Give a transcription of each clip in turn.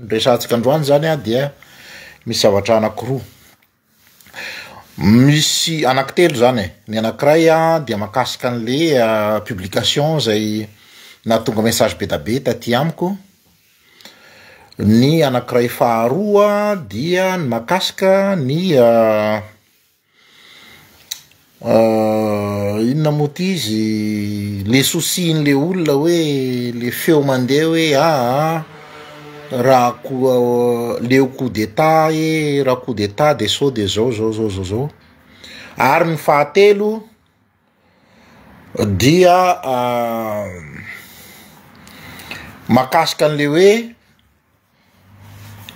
resantsika androany zany a dia misy zavatra anankiroa. Misy anankitelo zany e. Ny anankiray a dia mahakasika an'le publication zay nahatonga message betabe taty amiko. Ny anankiray faharoa dia ny mahakasika ny inona moa ty izy le soucin'le olona hoe le feo mandeha hoe raha le coup d'état raha coup d'état de so de zao. Ary ny fahatelo dia mahakasika an'le hoe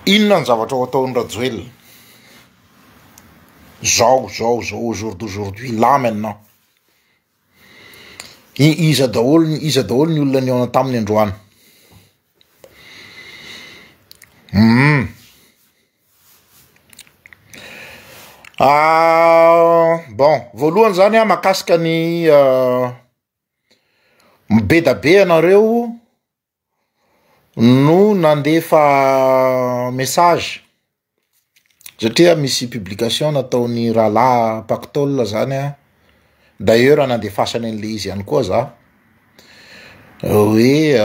inona ny zavatra ho ataon'ny Rajoelina zao au jour d'aujourd'hui là maintenant. Iza daholo ny olona niona taminy androany. Bon, voalohany zany a mahakasika ny be da be anareo no nandefa message satria misy publication nataony Rahalahy Pactol zany a. D'ailleurs nandefasany an'le izy ihany koa za hoe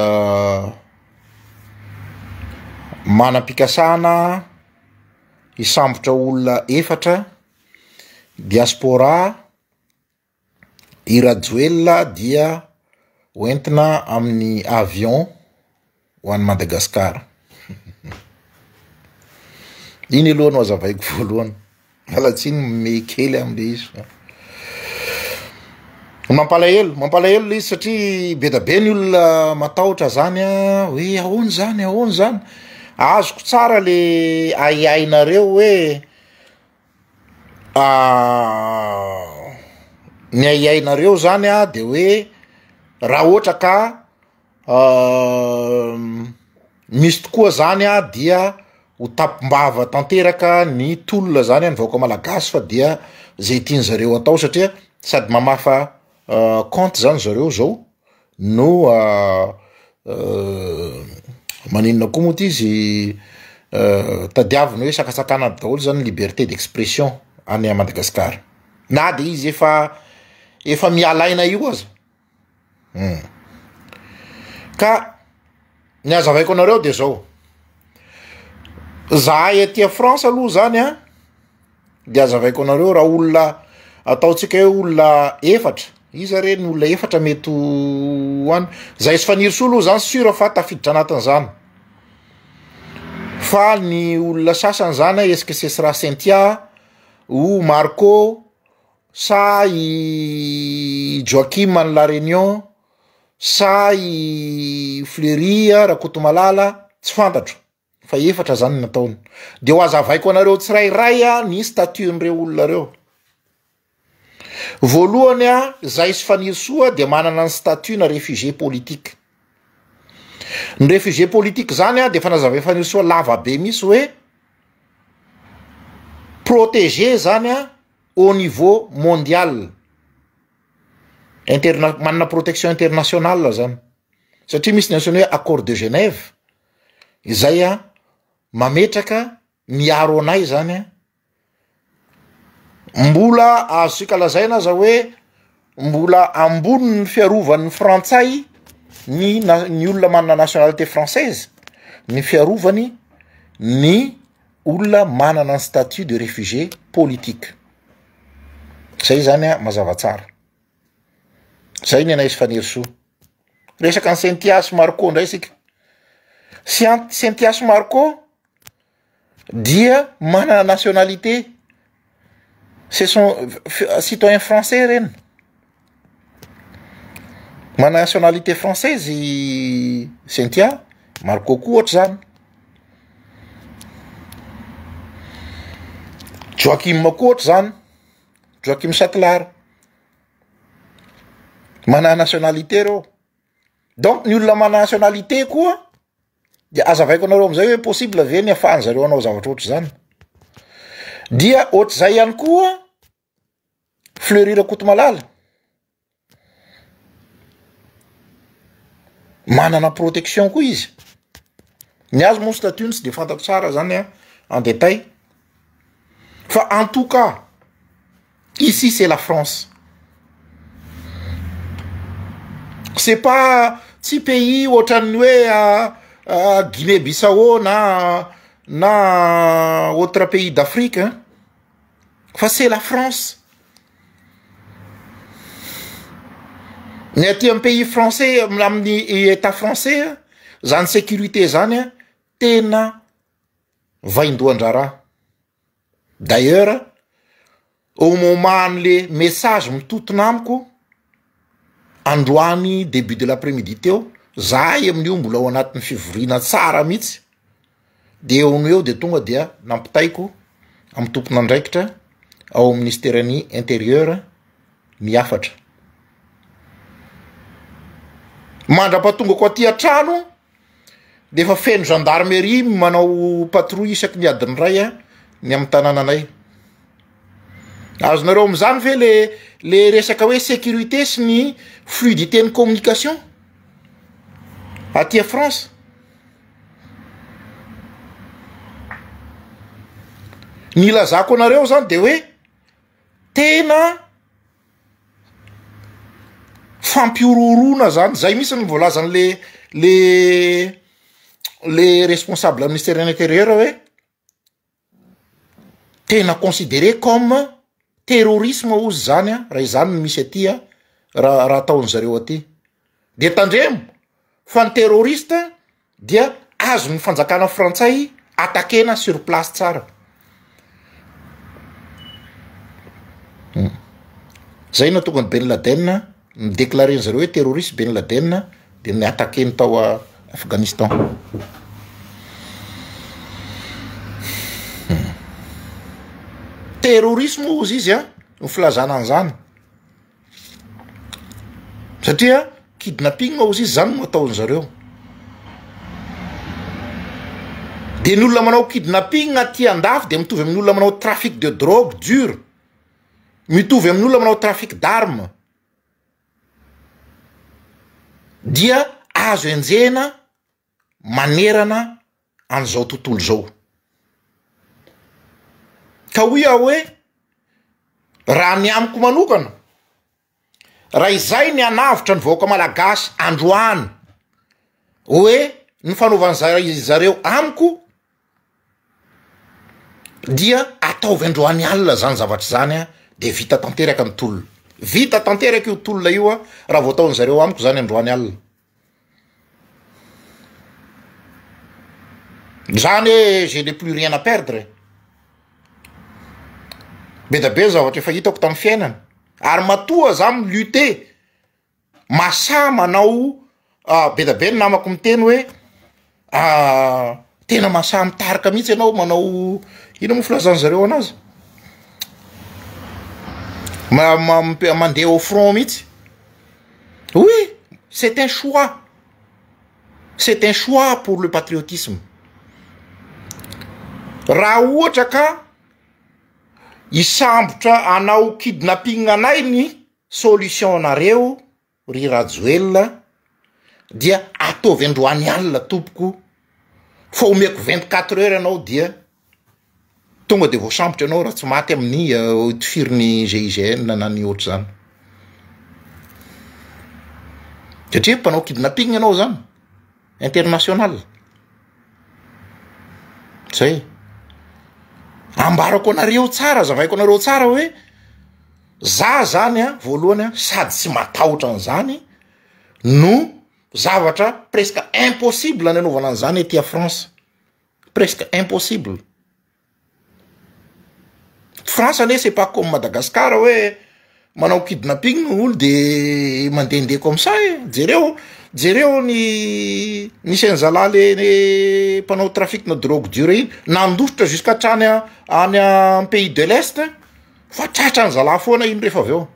manam-pikasana hisambotra olona 4 diaspora i Rajoelina dia hoentina amin'ny avion ho an'i Madagasikara. Iny aloha no azavaiko voalohany. Alatsiny mekely am'le izy. Mampalahelo izy satria be da be ny olona matahotra zany hoe ahoana zany. Azoko tsara le aiainareo hoe ny aiainareo zany de hoe raha ohatra ka misy tokoa zany dia ho tapimbava tanteraka ny tolona zany ny vahoaka malagasy fa dia zay tiany zareo atao satria sady mamafa compte zany zareo zao no maninona koa moa ty izy tadiavina hoe sakasakana daholo zany liberté d'expression any Madagasikara. Na de izy efa mialaina io aza. Ka ny azavaiko anareo de zao. Zahay aty France aloha zany de azavaiko anareo raha olona ataotsika hoe olona 4 iza reny olona 4 mety hoany zay sy faniry aloha zany sura fa tafiditra anatin'izany. Fa ny olona sasany zany est-ce que ce sera Cynthia ou Marco sa i Joachim en La Réunion sa i Fleury Rakotomalala tsy fantatro fa 4 zany nataony. De ho azavaiko anareo tsirairay ny statut-n'reo olona reo. Voalohany zay sy faniry soa de manana ny statut na réfugié politique. Ny réfugié politique zany de fa nazavay faniry soa lava be misy hoe protégé zany au niveau mondial. Manana protection internationale zany. Satria misy nationaux hoe accord de Genève. Izay mametraka miaro anay zany mbola azosika lazaina za hoe mbola ambony ny fiarovan'ny frantsay ny olona manana nationalité française, ny fiarovany ny olona manana ny statut de réfugié politique. Zay zany mazava tsara. Zay ny anay sy faniry soa. Resaka ny Cynthia sy Marco ndray sika. Cynthia sy Marco dia manana nationalité. Ce sont citoyens français reny. Manana nationalité française i Cynthia, Marco koa ohatry zany. Joachim koa ohatry zany. Joachim Satlar. Manana nationalité reo. Donc ny olona manana nationalité koa dia azavaiko anareo am'izay hoe possible ve ny afahany zareo anao zavatra ohatry zany. Dia ohatry zay ihany koa Fleury Rakotomalala. Manana protection koa izy. Ny azy moa statut tsy de fantako tsara zany en détail. Fa en tout cas, ici c'est la France. C'est pas petit pays ohatran'ny hoe Guinée-Bissau na autre pays d'Afrique, hein. Fa c'est la France. Ny aty amin'ny pays français, amin'ny état français, zany sécurité zany tena vaindohan-drara. D'ailleurs, au moment le message mitotona amiko androany début de l'après-midi teo, zahay amin'io mbola ao anatin'ny fivoriana tsara mihitsy, de eo de tonga dia nampitaiko amin'ny tompon'andraikitra ao ministère-ny intérieur miafatra. Mandra-pahatonga ko aty an-trano de efa feno gendarmerie manao patrouille isaky ny adiny ray ny amin'ny tanànanay. Azonareo am'zany ve le resaka hoe sécurité sy ny fluidité ny communication aty a France? Ny lazako anareo zany de hoe tena fampiororona zany, zay misy ny voalazany le responsable ministère intérieur hoe tena considéré comme terrorisme ozy zany raha izany ny misy aty raha ataony zareo aty. De tandremo fa ny terroriste dia azo ny fanjakana frantsay atakena sur place tsara. Zay na tonga ny Ben Laden midéclaré zareo hoe terroriste Ben Laden de ny atakeny tao a Afghanistan. Terrorisme ozy izy ny filazana an'izany. Satria kidnapping ozy izy zany no ataony zareo. De ny olona manao kidnapping aty andafy de mitovy amin'ny olona manao trafic de drogue dur, mitovy amin'ny olona manao trafic d'armes. Dia azo enjena manerana an'izao tontolo zao. Ka hoe raha ny amiko manokana, raha izay ny anavitra ny vahoaka malagasy androany hoe ny fanaovan'ny zareo amiko, dia ataovy androany alina zany zavatra zany de vita tanteraka ny tolona. Vita tanteraka io tolona io raha vao ataon'ny zareo amiko zany androany alina. Zany hoe je n'ai plus rien à perdre. Be da be zavatra efa hitako tamin'ny fiainana. Ary matoa za milutter. Masa manao be da be ny namako miteny hoe tena masa mitarika mihitsy ianao manao ino mo filazany zareo anazy? Mandeha au front mihitsy. Oui, c'est un choix. C'est un choix pour le patriotisme. Raha ohatra ka isambotra anao kidnapping anay ny solution nareo ry Rajoelina, dia ataovy androany alina tompoko, fa omeko 24 heures anao dia tonga de voasambotra anao raha tsy maty amin'ny tifiriny GIGN na ny ohatry zany. Satria mpanao kidnapping anao zany international. Zay ambarako anareo tsara, zavaiko anareo tsara hoe za zany voalohany sady tsy matahotra an'izany no zavatra presque impossible ny anaovana an'izany ety a France. Presque impossible. France ane c'est pas comme Madagascar hoe manao kidnapping olo de mandehandeha comme ça. Jereo ny senzala le mpanao trafic na drogue dure iny nandositra jusqu'à trany any am pays de l'Est, fa tratra ny zala foana iny rehefa avy eo.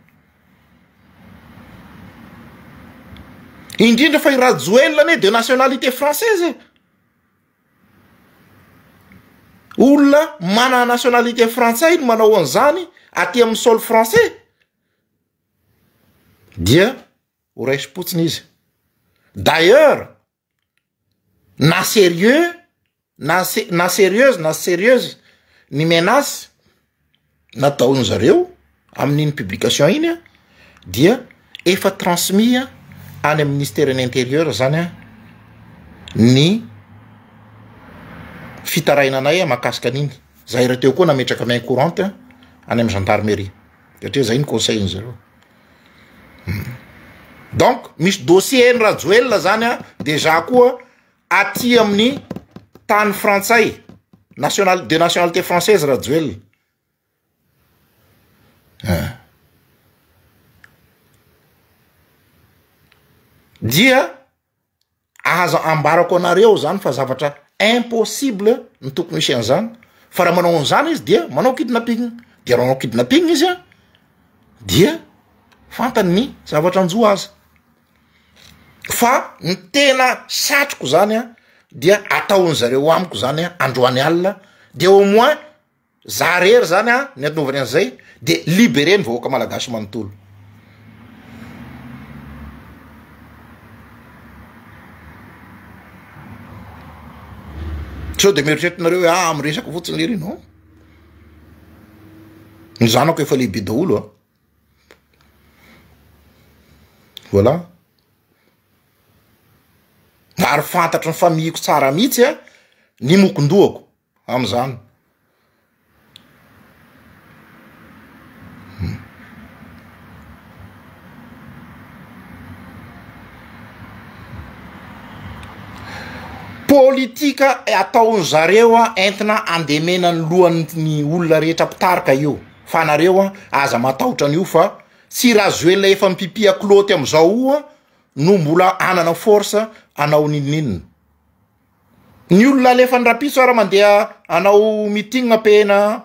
Indrindra fa i Rajoelina ane de nationalité française. Olona mana nationalité français iny manao an'izany aty amin'ny sol français, dia ho raisipotsiny izy. D'ailleurs, na sérieux na sérieuse ny menace nataony zareo amin'iny publication iny a dia efa transmis any amin'ny ministère de l'intérieur zany a ny fitarainanay mahakasika an'iny zay raha teo koa nametraka main courante any amin'ny gendarmerie satria zay ny conseil zareo. Donc misy dossier ny Rajoelina zany a déjà koa aty amin'ny tany frantsay de nationalité française Rajoelina. Dia azo ambarako anareo zany fa zavatra impossible ny tokony misy an'izany fa raha manao an'izany izy dia manao kidnapping, dia raha manao kidnapping izy a dia fantany ny zavatra anjo azy. Fa ny tena satroko zany a dia ataony zareo amiko zany a androany alina dia au moins zarery zany a ny ataovany an'izay de libéré ny vahoaka malagasy manontolo. So de mieritreretinareo amin'ny resaka fotsiny lery no ny zanako efa lehibe daholo a voilà ary fantatry ny familliko tsara mihitsy a ny mokondohako am'izany. Politika ataony zareo a entina andemena ny lohan'ny olona rehetra pitarika io fa nareo a aza matahotra an'io fa tsy Rajoelina efa mipipia kloty am'izao io no mbola anana force anao nininina. Ny olona lefa ny rapitso ara mandeha anao meeting apena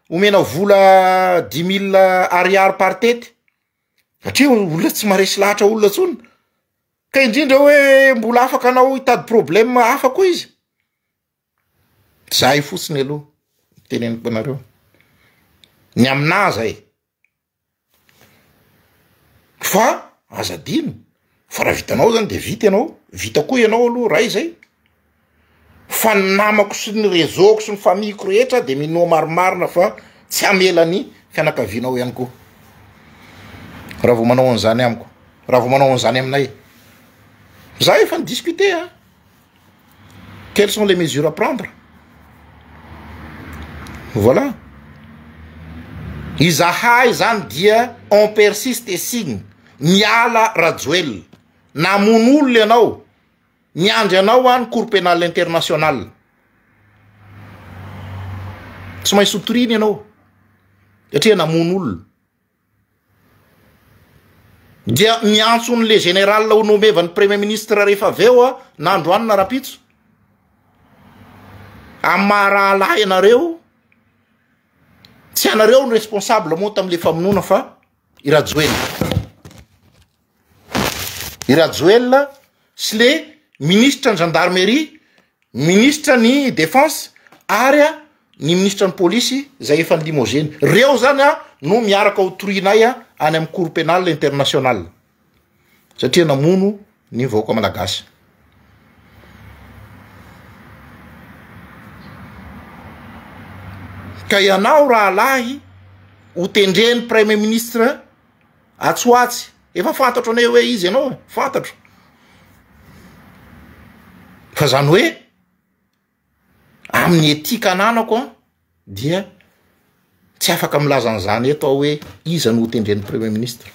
omena vola 10 000 ariary par tety satria olona tsy maresy lahatra olona tsony ka indrindra hoe mbola afaka anao hitady problème hafa koa izy. Zay fotsiny aloha teneniko anareo ny amina zay fa azadino fa raha vitanao zany de vita ianao, vita koa ianao aloha ray zay fa ny namako sy ny réseauko sy ny familliko rehetra de mino marimarina fa tsy amela ny fianakavianao ihany koa raha vao manao an'izany amiko, raha vao manao an'izany aminay. Zay efa discuter hein. Quelles sont les mesures à prendre? Voilà. Izahay zany dia on persiste et signe. Miala Rajoelina. Namono olona ianao. Miandry anao any cour pénal international. Tsy maintsy sotoriny ianao. Satria namono olona. Dia miantsony le général ho nomevany premier ministre rehefa aveo a nandroany na rapitso. Amaralahy anareo. Tsy anareo ny responsable moa tam'le famonona fa i Rajoelina. I Rajoelina sy le ministre ny gendarmerie, ministre ny défense, ary ny ministre ny police zay efa limogène. Reo zany a no miaraka otorinay any amin'ny cour pénal international satria namono ny vahoaka malagasy. Ka ianao raha lahy ho tendreny premier ministre Atsoatsy efa fantatro anay hoe izy ianao fantatro fa zany hoe amin'ny etika ananako dia tsy afaka milaza an'izany eto hoe iza no tendreny premier ministre.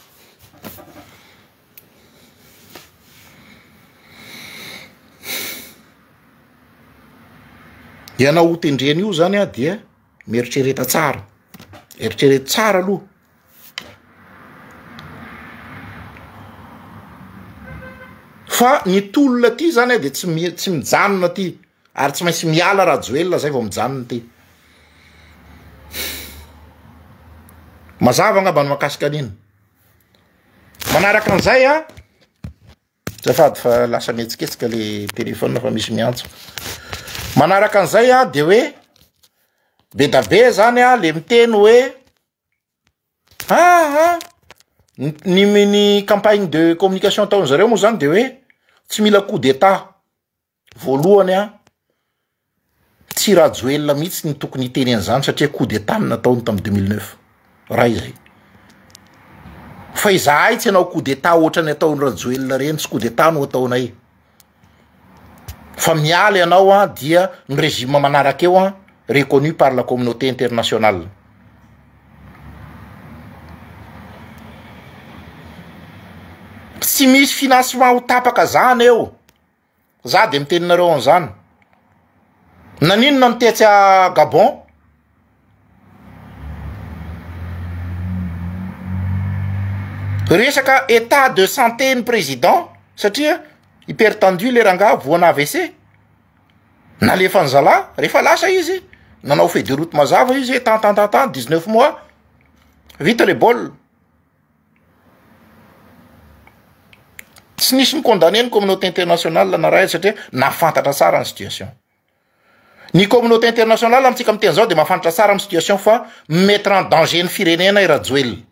Ianao ho tendreny io zany a dia mieritrereta tsara, eritrereta tsara aloha. Fa ny tolona ty zany de tsy mijanona ty ary tsy maintsy miala Rajoelina zay vao mijanona ty. Mazava angamba ny makasika an'iny. Manaraka an'izay a zafady fa lasa mihetsiketsika le téléphone fa misy miantso. Manaraka an'izay a de hoe be da be zany a le miteny hoe ny campagne de communication ataony zareo moa zany de hoe tsy mila coup d'état voalohany a tsy raha joelona mihitsy ny tokony hiteny an'izany satria coup d'état nataony tamin'ny 2009 raha izay fa izahay tsy hanao coup d'état ohatrany ataony Rajoelina reny tsy coup d'état no ataonay fa miala ianao dia ny régime manaraka eo reconnu par la communauté internationale. Tsy misy financement ho tapaka zany eo za de miteninareo an'izany naninona nitetsy a Gabon resaka état de santé ny président satria hypertendu le ranga voana AVC nalefa nzala rehefa lasa izy nanao feuille de route mazava izy tant 19 mois vita le bol tsy nisy condamné ny communauté internationale na raha satria nafantatra tsara ny situation ny communauté internationale amitsika miteny zao de mafantatra tsara amin'ny situation fa mettre en danger ny firenena i Rajoelina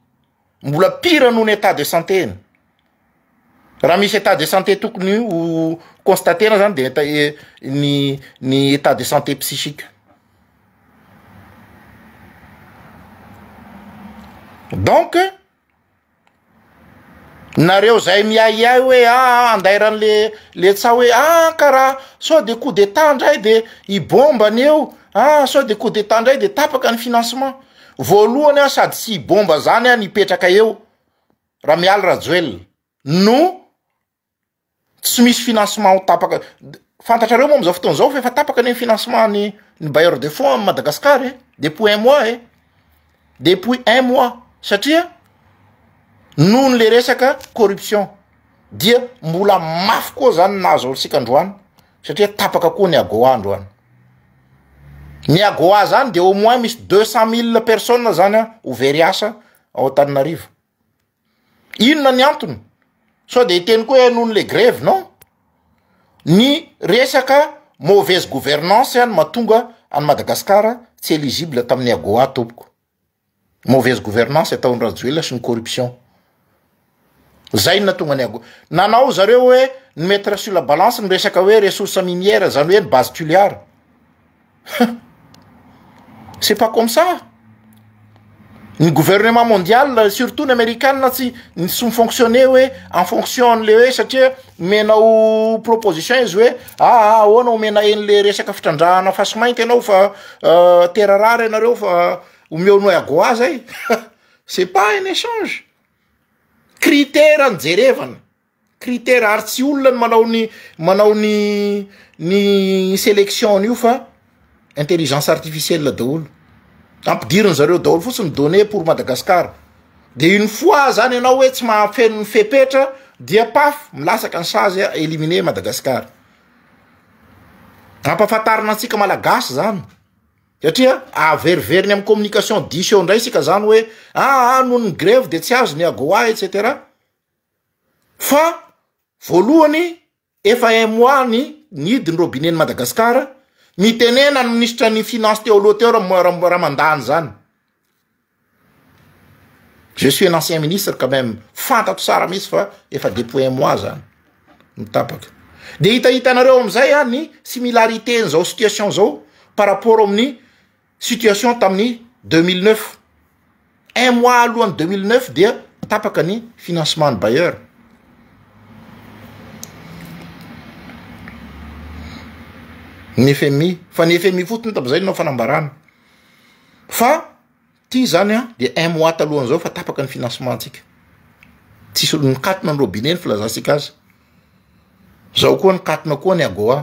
mbola pire noho ny état de santé raha misy état de santé tokony ho constatena zany de ny état de santé psychique. Donc nareo zay miaia hoe andairan'le tsa hoe karaha so de coup d'état ndray de ibombany eo so de coup d'état ndray de tapaka ny financement voalohany sady sy bomba zany nipetraka eo raha miala Rajoelina no tsy misy financement ho tapaka fantatrareo moa am'izao fotoana zao fa efa tapaka ny financement ny bailleur de fonds à Madagascar depuis 1 mois depuis 1 mois satria nohon le resaka corruption dia mbola mafy koa zany nazo olosika androany satria tapaka koa ny AGOA androany ny AGOA zany de au moins misy 200 000 personnes zany ouvert asa ao Antananarivo. Inona ny antony so de iteny koa nohon le grève non ny resaka mauvaise gouvernance mahatonga any Madagascar tsy éligible tamin'ny AGOA tompoko mauvaise gouvernance ataony Rajoelina sy ny corruption zay natonga ny AGOA nanao zareo hoe ny mettre sur la balance ny resaka hoe ressources minières zany hoe ny base tuliare c'est pas comme ça ny gouvernement mondial surtout ny américaine tsy fonctionner hoe en fonction le hoe satria menao proposition izy hoe ahoana omena en'le resaka fitrandrahana fasimainty ianao fa terra rare ianareo fa omeonao AGOA zay c'est pas un échange critère njerevana critère ary tsy olona manao ny sélection io fa intelligence artificielle daholo ampidiriny zareo daholo fotsiny données pour Madagascar de une fois zany ianao hoe tsy mahafeno ny fepetra dia paf milasaka ny sazy éliminer Madagascar ampafatarina antsika malagasy zany satria averiveriny amin'ny communication diso eo ndray sika zany hoe noho ny grève de tsy azo ny AGOA etc fa voalohany efa 1 mois ny nidiny robinet ny Madagascar mitenena ny ministre ny finance teo aloha teo raha mandany zany je suis un ancien ministre quand même fantatro tsara mihitsy fa efa depuis 1 mois zany mitapaka de hitahitanareo amizay ny similarité nzao situation zao par rapport amin'ny situation tamin'ny 2009 1 mois alohan'ny 2009 dia tapaka ny financement ny bailleur ny FMI fa ny FMI fotony tam'izay nao fanambarana fa ty zany de 1 mois talohany zao fa tapaka ny financement antsika tsisy nikatona ny robinet ny filazantsika azy zao koa nikatona koa ny AGOA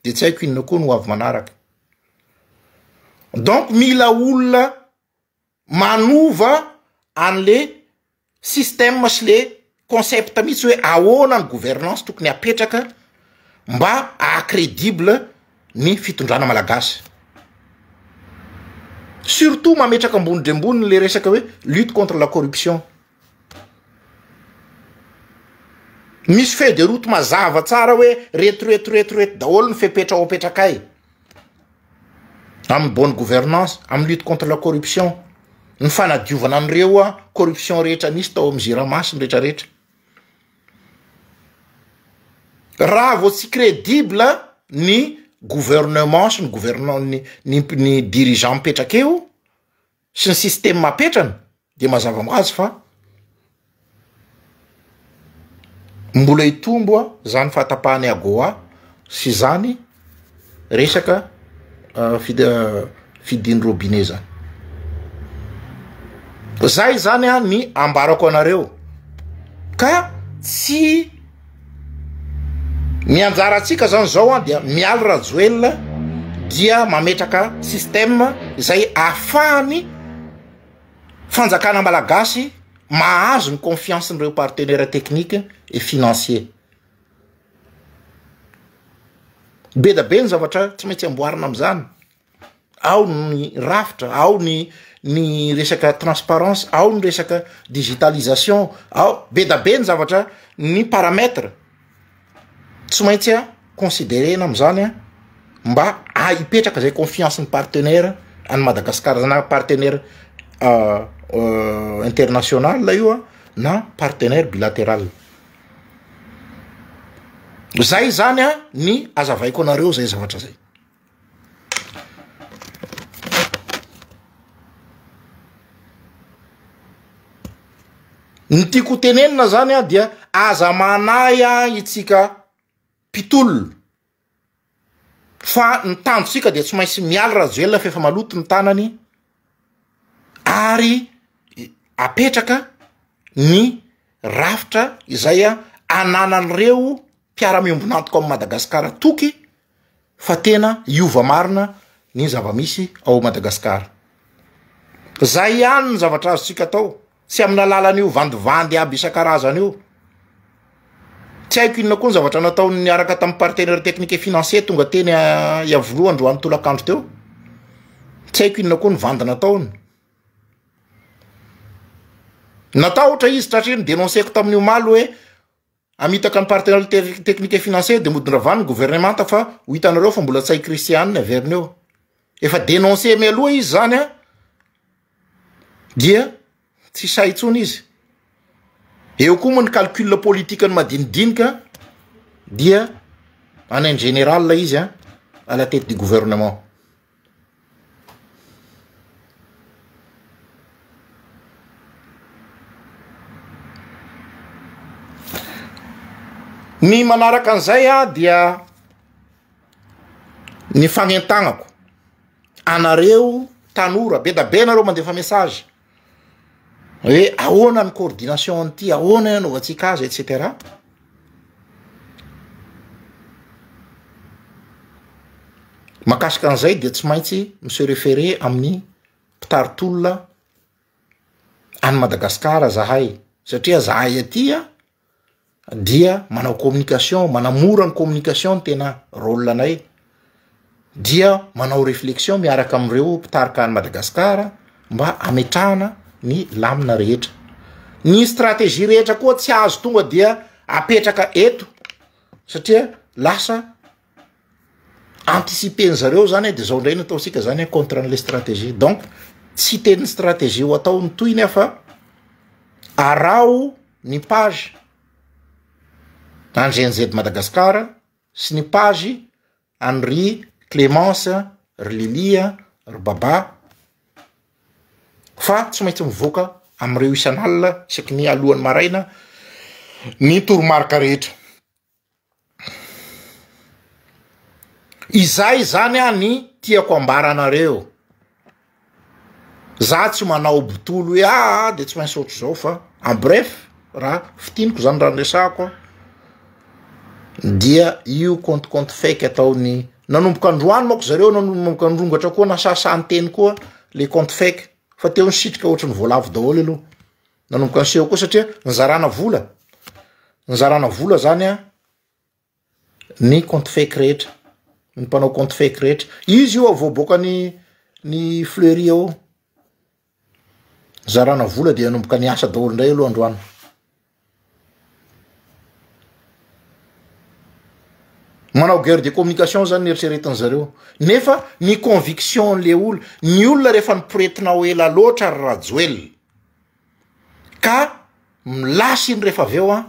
de tsy haiko inona koa no avy manaraka. Donc mila olona manova an'le système sy le concept mihitsy hoe ahoana ny gouvernance tokony apetraka mba crédible ny fitondrana malagasy surtout mametraka ambony dre ambony le resaka hoe lutte contre la corruption misy feuille de route mazava tsara hoe reto daholo ny fepetra ao apetrakay amin'ny bonne gouvernance amin'ny lutte contre la corruption ny fanadiovana an'ireo corruption rehetra nisy tao amin'ny ziramasy rehetrarehetra raha vo tsy crédible ny gouvernement sy ny gouvernement ny dirigeant mipetraka eo sy ny système mapetrany de mazava mahazy fa mbola hitombo zany fahatapahany agoa sy zany resaka fidiny robinet zany. Zay zany ny ambarako anareo ka tsy mianjaratsika zany zao dia mialy Rajoelina dia mametraka système izay ahafahany fanjakana malagasy mahazo ny confiance n'ireo partenaires techniques et financiers. Be da be ny zavatra tsy maintsy amboarina am'zany, ao ny rafitra, ao ny resaka transparence, ao ny resaka digitalisation, ao be da be ny zavatra ny paramètre tsy maintsy considérena am'zany mba hipetraka zay confiance ny partenaire any Madagascar zany partenaire international la io na partenaire bilatéral. Zay zany ny azavaiko anareo zay zavatra zay. Ny tiako tenenina zany dia aza manay itsika pitolo fa ny tanjotsika dia tsy maintsy mialy Rajoelina fa efa maloto ny tanany ary apetraka ny rafitra izay ananan'ireo mpiara-miombonantoka ao Madagasikara toky fa tena iova marina ny zavamisy ao Madagasikara. Zay ihany ny zavatra azotsika atao, tsy amin'ny alalan'io vandivandy aby isan-karazany io. Tsy haiko inona koa ny zavatra nataony niaraka tamin'ny partenaire technique et financier tonga teny iavoloa androany tolakandro teo. Tsy haiko inona koa ny vandy nataony. Natao ohatra izy tratria dénonceko tamin'io maly hoe amitaka ny partenaire technique et financier de modin-dravany gouvernemanta fa ho hitanareo fa mbola tsay Christiane averneo. Efa dénoncé mialoha izy zany dia tsy say intsony izy. Eo koa moa ny calcul politique ny madinidinika dia en général izy à la tête du gouvernement. Ny manaraka an'izay dia ny fagnentagnako anareo tanora be da be nareo mandefa message hoe ahoana ny coordination an'ity, ahoana anaovantsika azy etc. Makasika an'izay dia tsy maintsy se référer amin'ny mpitaritolona any Madagasikara zahay satria zahay aty dia manao communication, manamora ny communication tena rôle anay, dia manao réflexion miaraka amin'ireo mpitarika any Madagasikara mba ametrahana ny lamina rehetra. Ny stratégie rehetra koa tsy azo tonga dia apetraka eto satria lasa anticiper zareo zany de zao ndray ny ataosika zany contre les stratégies. Donc tsy teny stratégie ho atao ny toy nefa arao ny page GNZ Madagascar sy ny page Henri Clémence ry Lilia ry Baba fa tsy maintsy mivoaka am'ireo isan'alina isaky ny alohan'ny maraina ny toromarika rehetra. Izay zany ny tiako ambaranareo. Za tsy manao botolo hoe de tsy maintsy ohatry zao fa en bref raha fitiniko zany raha resako dia io compte fake ataony nanomboka androany mako zareo nanomboka androngatra koa na sasany teny koa le compte fake fa teo ny sitrika ohatry ny voalavo daholo aloha nanomboka anseho koa satria nizarana vola zany ny compte fake rehetra, ny mpanao compte fake rehetra izy io avoaboaka ny fleury ao zarana vola dia nanomboka ny asa daholo ndray aloha androany. Manao guerre de communication zany nieritreretany zareo nefa ny conviction le olo ny olona rehefa niporetina ho ela loatra ry Rajoelina ka milasiny rehefa aveo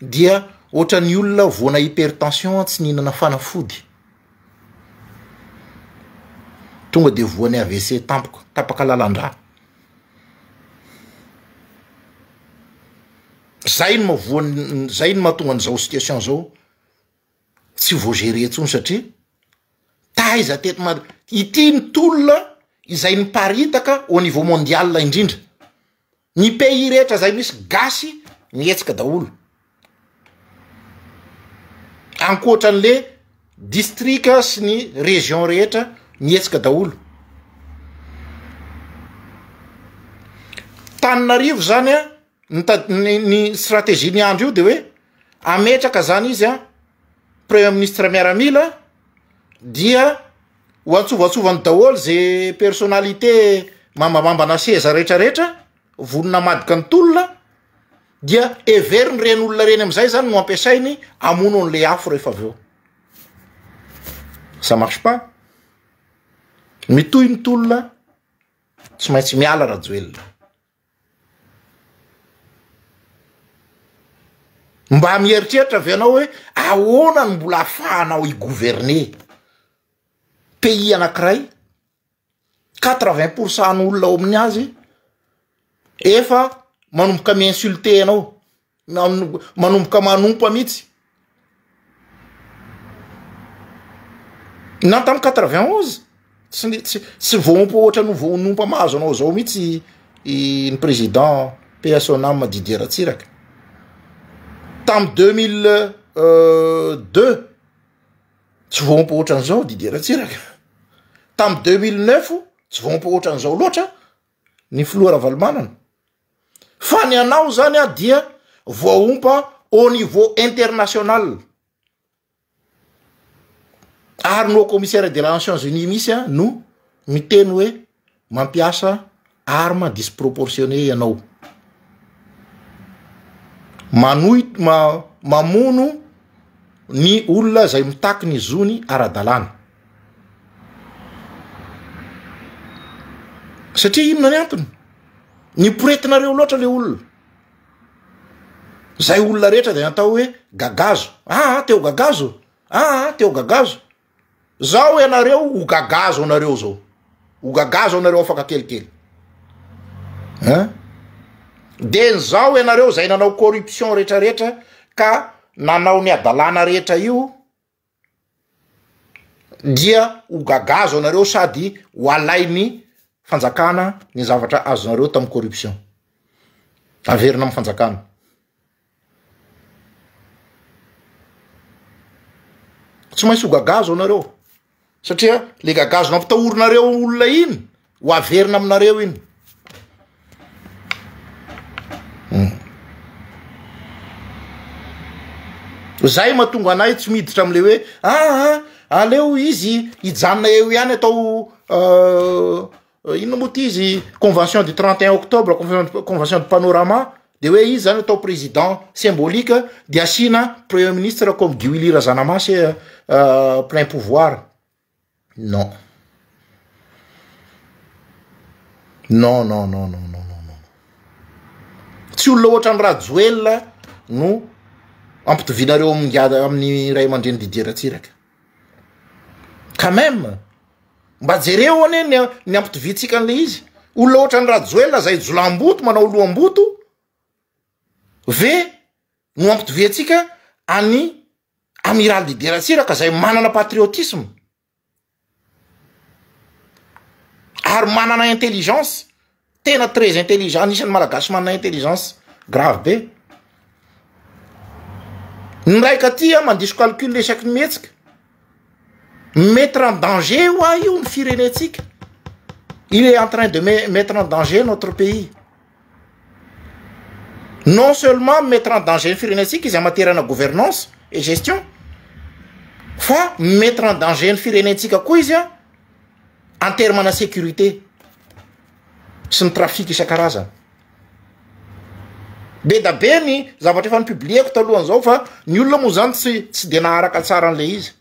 dia ohatra ny olona voana hypertension tsy nihinana fanafody tonga de voany AVC tapaka lalandra. Zay no mavoany, zay no mahatonga an'izao situation zao tsy voagérer tsony satria taiza tety ity ny tolona izay niparitaka au niveau mondial indrindra. Ny pays rehetra zay misy gasy mietsika daholo. Ankoatran'le district sy ny région rehetra mietsika daholo. Tananarivo zany a ny stratégie ny andro io de hoe ametraka zany izy a premier ministre miaramila dia ho antsovatsovany daholo ze personnalité mambamambana seza rehetrarehetra vonona madika ny tolona dia everiny reny olona reny am'izay zany no ampiasainy amono an'le afo rehefa aveo. Ça marche pas. Mitohy ny tolona tsy maintsy miala Rajoelina. Mba mieritreritra avy anao hoe ahoana no mbola ahafahanao igouverner pays anankiray 80% n'olona ao amin'ny azy efa manomboka mi-insulter anao, manomboka manompa mihitsy. Na tamin'ny 91 tsy voampo ohatra no voanompa mahazo anao zao mihitsy ny président paix à son âme Didier Ratsiraka. Tamin'ny 2002 tsy voampo ohatra an'izao Didier Ratsiraka. Tamin'ny 2009 tsy voampo ohatra an'izao loatra ny Filoha Ravalomanana. Fa ny anao zany a dia voaompa au niveau international. Ary no commissaire de la Nations Unies misy a no miteny hoe mampiasa arme disproportionnée ianao. Mamono ny olona zay mitaky ny zony ara-dalàna. Satria inona ny antony? Ny poretinareo loatra le olona. Zay olona rehetra dia natao hoe gagazo. Teo gagazo. Teo gagazo. Zao ianareo ho gagazo anareo zao. Ho gagazo anareo afaka kelikely. De zao ianareo zay nanao corruption rehetrarehetra ka nanao ny adalàna rehetra io dia ho gagazo anareo sady ho alainy fanjakana ny zavatra azonareo tamin'ny corruption. Averina amin'ny fanjakana. Tsy maintsy ho gagazo anareo. Satria le gagazo nampitahorinareo olona iny ho averina aminareo iny. Zay mahatonga anay tsy miditra am'le hoe aleo izy hijanona eo ihany atao inona moa ty izy convention du 31 octobre, convention de panorama, de hoe izy zany atao président symbolique de asina premier ministre comme Guy Razanamasy plein pouvoir. Non. Non. Tsy olona ohatra ny Rajoelina no ampitovinareo amin'ny ray aman-dreny Didier Ratsiraka. Quand même. Mba jereo ane ny ampitovitsika an'le izy. Olona ohatra ny Rajoelina zay jolam-boto manao loam-boto ve no ampitovintsika any amiral Didier Ratsiraka zay manana patriotisme ary manana intelligence tena très intelligent. Anisan'ny malagasy manana intelligence grave be. Ny raika tia mandiso calcul lesaky ny mihetsika mettre en danger oa io ny firenetsika. Il est en train de mettre en danger notre pays. Non seulement mettre en danger ny firenetsika izy en matière na gouvernance et gestion, fa mettre en danger ny firenetsika koa izy en terme na sécurité sy ny trafic isan-karazany. Be da be ny zavatra efa nipublieko talohan'izao fa ny olona moa zany tsy de naharaka tsara an'le izy.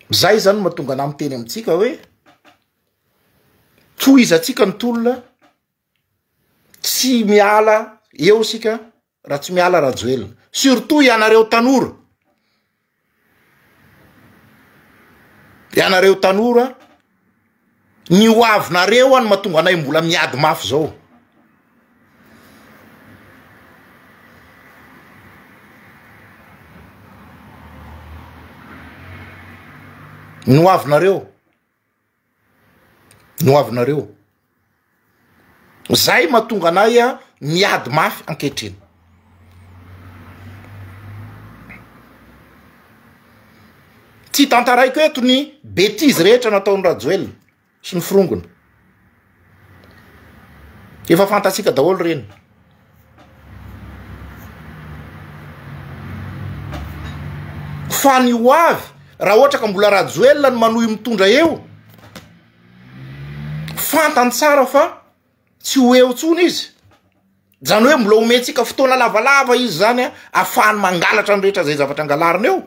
Zay zany mahatonga ana miteny amintsika hoe tohizatsika ny tolona tsy miala eo sika raha tsy miala Rajoelina. Surtout ianareo tanora. Ianareo tanora, ny hoavinareo any mahatonga anay mbola miady mafy zao. Ny hoavinareo. Ny hoavinareo. Zay mahatonga anay miady mafy ankehitriny. Tsy tantaraiko eto ny bêtise rehetra nataony Rajoelina sy ny firongony. Efa fantatsika daholo reny. Fa ny hoavy, raha ohatra ka mbola Rajoelina no manohy mitondra eo, fantany tsara fa tsy ho eo tsony izy. Zany hoe mbola omentsika fotoana lavalava izy zany ahafahany mangalatra ny rehetra zay zavatra angalariny eo.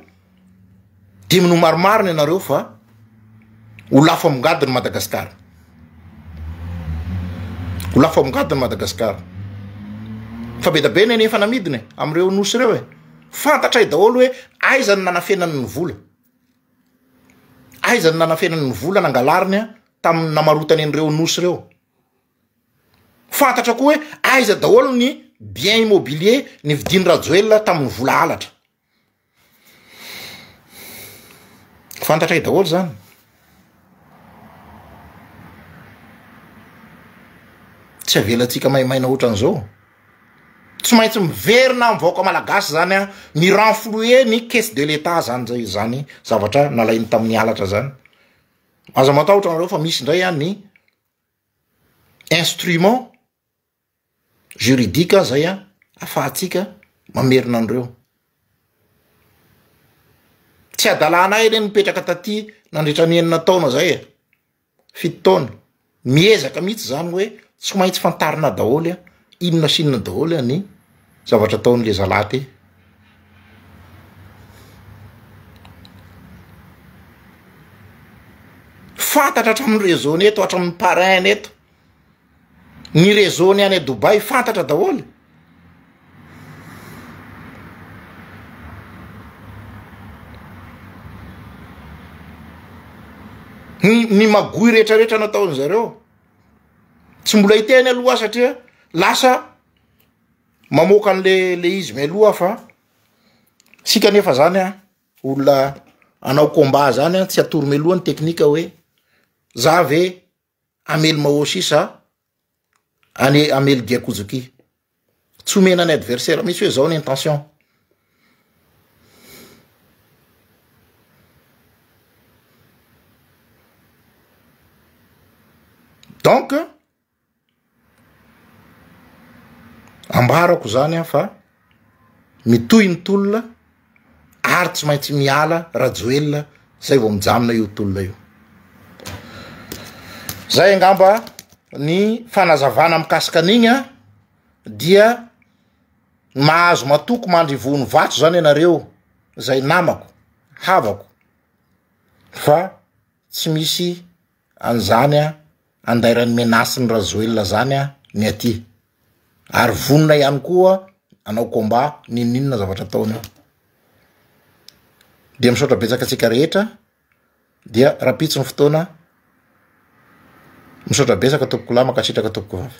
Dimy no maromariny ianareo fa ho lafo amingadiny Madagasikara. Ho lafo amingadiny Madagasikara. Fa be da be nefa namidiny amreo nosy reo e. Fantatray daholo hoe aiza ny nanafenany ny vola. Aiza ny nanafenany ny vola nangalariny tamin'ny namarotany an'ireo nosy reo. Fantatra koa hoe aiza daholo ny bien immobilier ny vidiny Rajoelina tamin'ny vola halatra. Fantatray daholo zany. Tsy avelatsika maimaina ohatran'izao. Tsy maintsy miverina amin'ny vahoaka malagasy zany ny renflouer ny caisse de l'État zany zavatra nalainy tamin'ny halatra zany. Aza matahotra anareo fa misy indray ny instrument juridique zay afahatsika mamerina an'ireo. Tsy adalana eny mipetraka taty nandritra ny 9 taona zay 7 taona. Miezaka mihitsy zany hoe tsy maintsy fantarina daholo inona sy inona daholo ny zavatra taon'le zalaty. Fantatra hatramin'ny réseau eto, hatramin'ny parrain eto. Ny réseau any Dubai fantatra daholo. Ny magoy rehetrarehetra nataony zareo. Tsy mbola hiteny aloha satria lasa mamoaka an'le izy mialoha fa sika nefa zany olona anao combat zany tsy atoro meloha ny teknika hoe za ve amely mahosisa amely diakojoki. Tsy omena ny adversaire misy hoe zao ny intention. Donc ambarako zany fa mitohy ny tolona ary tsy maintsy miala Rajoelina zay vao mijamina io tolona io. Zay angamba ny fanazavana mikasika an'igny dia mahazo matoko mandrivony vatso zany ianareo zay namako havako fa tsy misy an'izany andairan'ny menasy ny Rajoelina zany ny aty. Ary vonina ihany koa anao combat ninona zavatra ataony. Dia misaotra betsaka antsika rehetra dia rapitsy ny fotoana. Misaotra betsaka tompoko lahy makasitraka tompoko vavy.